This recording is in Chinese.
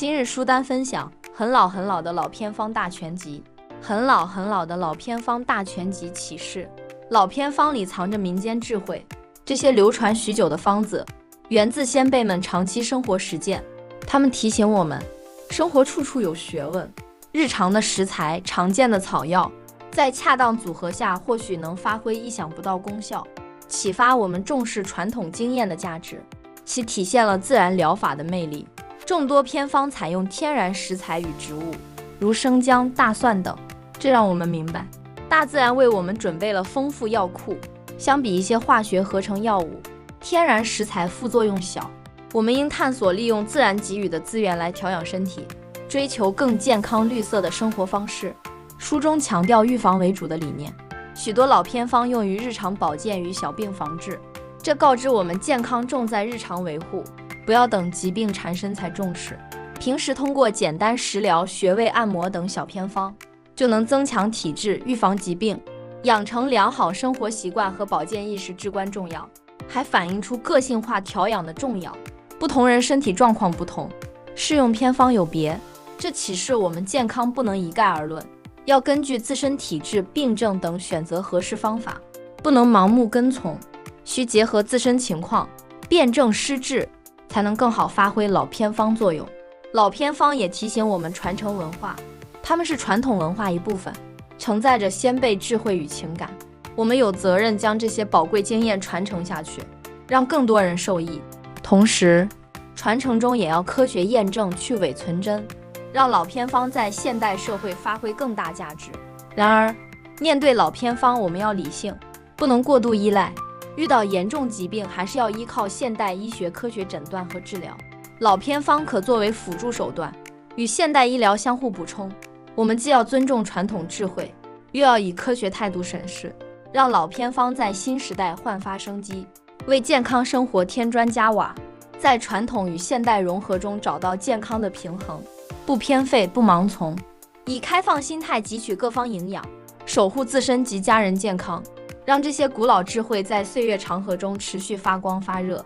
今日书单分享：很老很老的老偏方大全集。很老很老的老偏方大全集启示：老偏方里藏着民间智慧，这些流传许久的方子，源自先辈们长期生活实践。他们提醒我们，生活处处有学问，日常的食材、常见的草药，在恰当组合下，或许能发挥意想不到功效，启发我们重视传统经验的价值，其体现了自然疗法的魅力。众多偏方采用天然食材与植物，如生姜、大蒜等，这让我们明白，大自然为我们准备了丰富药库。相比一些化学合成药物，天然食材副作用小。我们应探索利用自然给予的资源来调养身体，追求更健康绿色的生活方式。书中强调预防为主的理念，许多老偏方用于日常保健与小病防治，这告知我们健康重在日常维护，不要等疾病缠身才重视。平时通过简单食疗、穴位按摩等小偏方，就能增强体质，预防疾病。养成良好生活习惯和保健意识至关重要，还反映出个性化调养的重要。不同人身体状况不同，适用偏方有别，这启示我们健康不能一概而论，要根据自身体质、病症等选择合适方法，不能盲目跟从，需结合自身情况，辨证施治，才能更好发挥老偏方作用。老偏方也提醒我们传承文化，它们是传统文化一部分，承载着先辈智慧与情感。我们有责任将这些宝贵经验传承下去，让更多人受益。同时，传承中也要科学验证，去伪存真，让老偏方在现代社会发挥更大价值。然而，面对老偏方，我们要理性，不能过度依赖。遇到严重疾病，还是要依靠现代医学科学诊断和治疗。老偏方可作为辅助手段，与现代医疗相互补充。我们既要尊重传统智慧，又要以科学态度审视，让老偏方在新时代焕发生机，为健康生活添砖加瓦，在传统与现代融合中找到健康的平衡，不偏废，不盲从，以开放心态汲取各方营养，守护自身及家人健康，让这些古老智慧在岁月长河中持续发光发热。